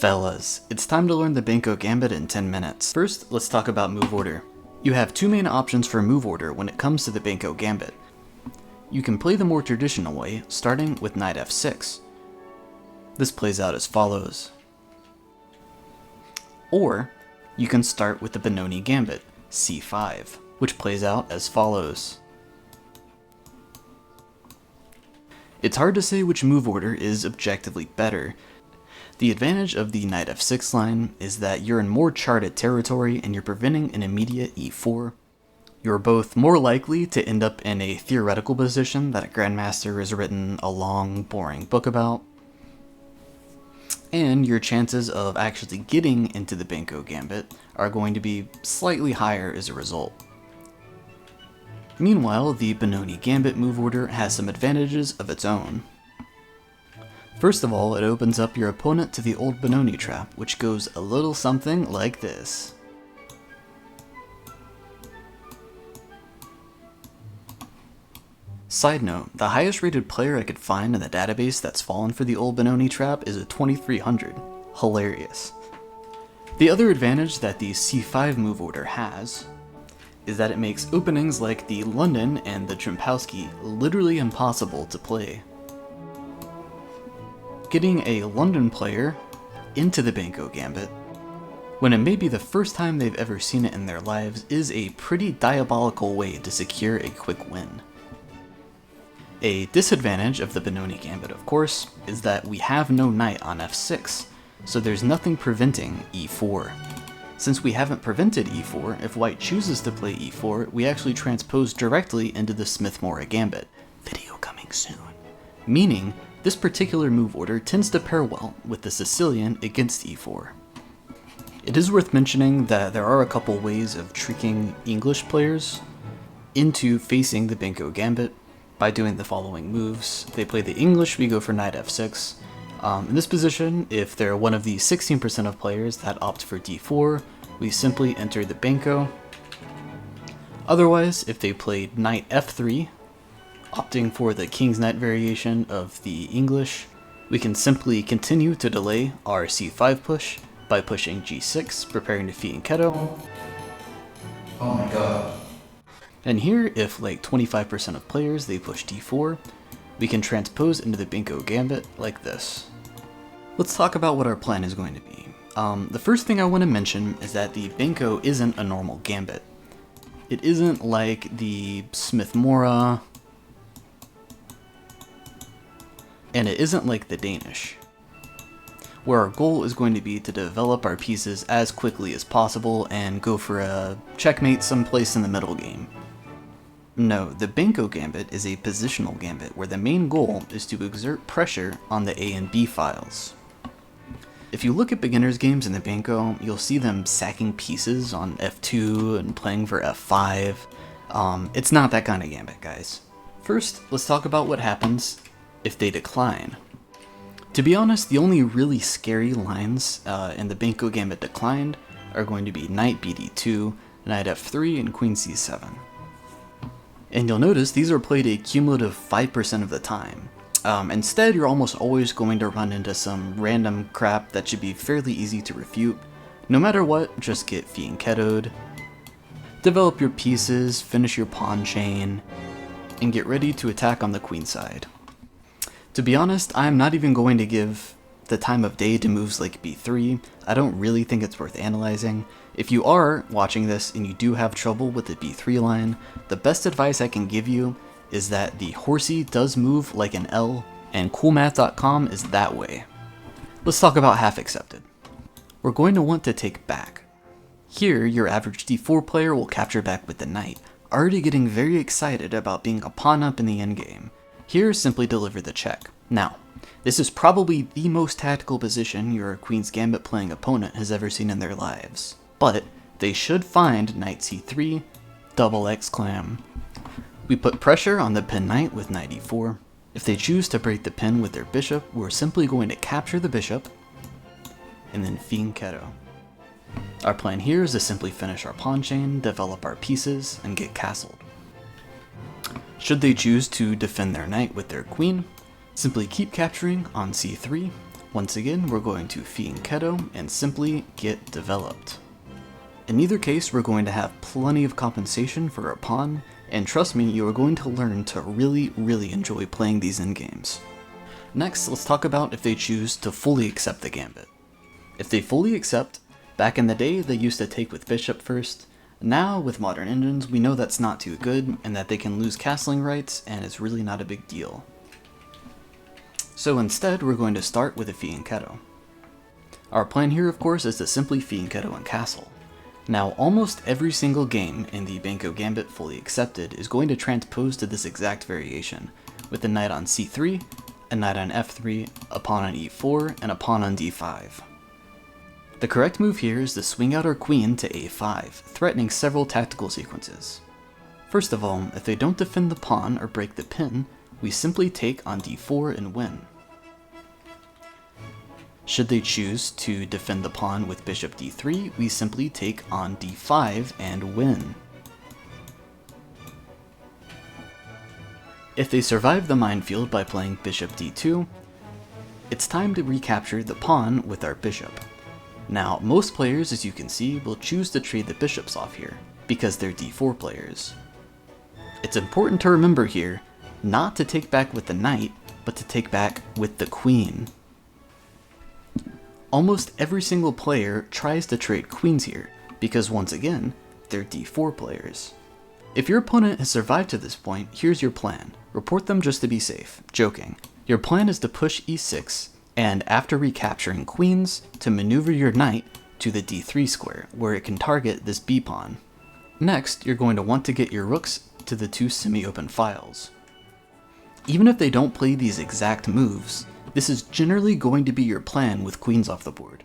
Fellas, it's time to learn the Benko Gambit in 10 minutes. First, let's talk about move order. You have two main options for move order when it comes to the Benko Gambit. You can play the more traditional way, starting with knight f6. This plays out as follows. Or, you can start with the Benoni Gambit, c5, which plays out as follows. It's hard to say which move order is objectively better. The advantage of the knight f6 line is that you're in more charted territory and you're preventing an immediate e4. You're both more likely to end up in a theoretical position that a grandmaster has written a long, boring book about, and your chances of actually getting into the Benko Gambit are going to be slightly higher as a result. Meanwhile, the Benoni Gambit move order has some advantages of its own. First of all, it opens up your opponent to the Old Benoni Trap, which goes a little something like this. Side note, the highest rated player I could find in the database that's fallen for the Old Benoni Trap is a 2300. Hilarious. The other advantage that the c5 move order has is that it makes openings like the London and the Trimpowski literally impossible to play. Getting a London player into the Benko Gambit, when it may be the first time they've ever seen it in their lives, is a pretty diabolical way to secure a quick win. A disadvantage of the Benoni Gambit, of course, is that we have no knight on f6, so there's nothing preventing e4. Since we haven't prevented e4, if white chooses to play e4, we actually transpose directly into the Smith-Morra Gambit. Video coming soon. Meaning, this particular move order tends to pair well with the Sicilian against e4. It is worth mentioning that there are a couple ways of tricking English players into facing the Benko Gambit by doing the following moves. They play the English, we go for knight f6. In this position, if they're one of the 16% of players that opt for d4, we simply enter the Benko. Otherwise, if they played knight f3, opting for the King's Knight variation of the English, we can simply continue to delay our c5 push by pushing g6, preparing to fianchetto. Oh my god. And here, if like 25% of players they push d4, we can transpose into the Benko Gambit like this. Let's talk about what our plan is going to be. The first thing I want to mention is that the Benko isn't a normal gambit. It isn't like the Smith-Morra, and it isn't like the Danish, where our goal is going to be to develop our pieces as quickly as possible and go for a checkmate someplace in the middle game. No, the Benko Gambit is a positional gambit where the main goal is to exert pressure on the A and B files. If you look at beginners games in the Benko, you'll see them sacking pieces on f2 and playing for f5. It's not that kind of gambit, guys. First, let's talk about what happens if they decline. To be honest, the only really scary lines in the Benko Gambit Declined are going to be knight bd2, knight f3, and queen c7. And you'll notice these are played a cumulative 5% of the time. Instead, you're almost always going to run into some random crap that should be fairly easy to refute. No matter what, just get fianchettoed, develop your pieces, finish your pawn chain, and get ready to attack on the queenside. To be honest, I'm not even going to give the time of day to moves like b3. I don't really think it's worth analyzing. If you are watching this and you do have trouble with the b3 line, the best advice I can give you is that the horsey does move like an L, and coolmath.com is that way. Let's talk about half accepted. We're going to want to take back. Here, your average d4 player will capture back with the knight, already getting very excited about being a pawn up in the endgame. Here, simply deliver the check. Now, this is probably the most tactical position your Queen's Gambit playing opponent has ever seen in their lives. But they should find knight c3, double exclam. We put pressure on the pin knight with knight e4. If they choose to break the pin with their bishop, we're simply going to capture the bishop and then fianchetto. Our plan here is to simply finish our pawn chain, develop our pieces, and get castled. Should they choose to defend their knight with their queen, simply keep capturing on c3, Once again, we're going to fianchetto and simply get developed. In either case, we're going to have plenty of compensation for our pawn, and trust me, you are going to learn to really enjoy playing these endgames. Next, let's talk about if they choose to fully accept the gambit. If they fully accept, back in the day they used to take with bishop first. Now, with modern engines, we know that's not too good, and that they can lose castling rights, and it's really not a big deal. So instead, we're going to start with a fianchetto. Our plan here, of course, is to simply fianchetto and castle. Now, almost every single game in the Benko Gambit fully accepted is going to transpose to this exact variation, with a knight on c3, a knight on f3, a pawn on e4, and a pawn on d5. The correct move here is to swing out our queen to a5, threatening several tactical sequences. First of all, if they don't defend the pawn or break the pin, we simply take on d4 and win. Should they choose to defend the pawn with bishop d3, we simply take on d5 and win. If they survive the minefield by playing bishop d2, it's time to recapture the pawn with our bishop. Now, most players, as you can see, will choose to trade the bishops off here, because they're d4 players. It's important to remember here, not to take back with the knight, but to take back with the queen. Almost every single player tries to trade queens here, because once again, they're d4 players. If your opponent has survived to this point, here's your plan. Report them just to be safe. Joking. Your plan is to push e6, and after recapturing queens, to maneuver your knight to the d3 square, where it can target this b-pawn. Next, you're going to want to get your rooks to the two semi-open files. Even if they don't play these exact moves, this is generally going to be your plan with queens off the board.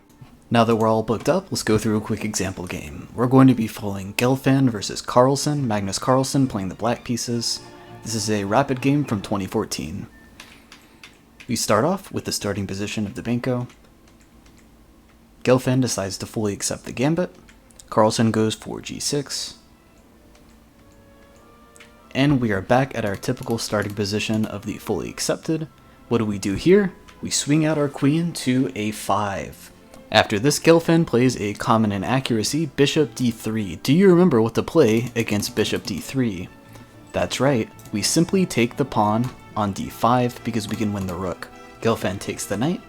Now that we're all booked up, let's go through a quick example game. We're going to be following Gelfand versus Carlsen, Magnus Carlsen playing the black pieces. This is a rapid game from 2014. We start off with the starting position of the Benko. Gelfand decides to fully accept the gambit. Carlsen goes for g6. And we are back at our typical starting position of the fully accepted. What do we do here? We swing out our queen to a5. After this, Gelfand plays a common inaccuracy, bishop d3. Do you remember what to play against bishop d3? That's right, we simply take the pawn on d5 because we can win the rook. Gelfand takes the knight.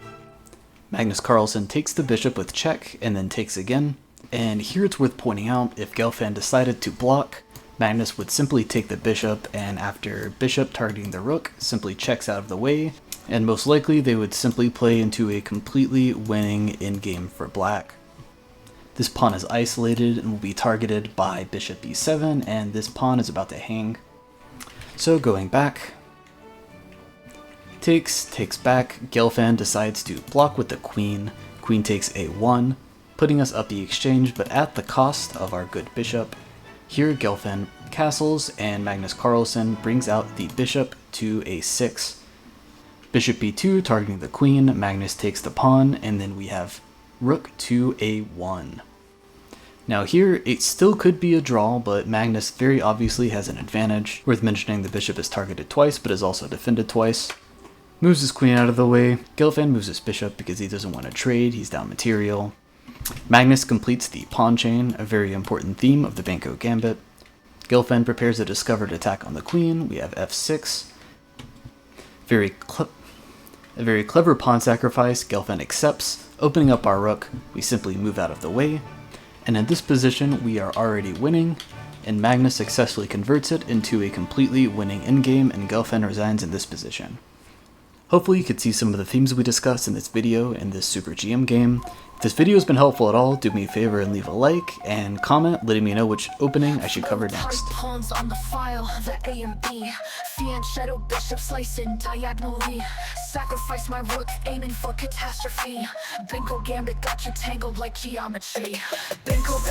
Magnus Carlsen takes the bishop with check and then takes again. And here it's worth pointing out, if Gelfand decided to block, Magnus would simply take the bishop, and after bishop targeting the rook, simply checks out of the way, and most likely they would simply play into a completely winning endgame for black. This pawn is isolated and will be targeted by bishop e7, and this pawn is about to hang. So going back, takes back, Gelfand decides to block with the queen, queen takes a1, putting us up the exchange but at the cost of our good bishop. Here Gelfand castles and Magnus Carlsen brings out the bishop to a6. Bishop b2 targeting the queen, Magnus takes the pawn, and then we have rook to a1. Now here, it still could be a draw, but Magnus very obviously has an advantage. Worth mentioning, the bishop is targeted twice, but is also defended twice. Moves his queen out of the way. Gelfand moves his bishop because he doesn't want to trade, he's down material. Magnus completes the pawn chain, a very important theme of the Benko Gambit. Gelfand prepares a discovered attack on the queen, we have f6. A very clever pawn sacrifice, Gelfand accepts, opening up our rook, we simply move out of the way. And in this position, we are already winning, and Magnus successfully converts it into a completely winning endgame, and Gelfand resigns in this position. Hopefully you could see some of the themes we discussed in this video in this Super GM game. If this video has been helpful at all, do me a favor and leave a like and comment letting me know which opening I should cover next. Pawns on the file, the A and B. Fianchetto bishop slicing diagonally. Sacrifice my rook, aiming for catastrophe. Benko Gambit got you tangled like geometry. Benko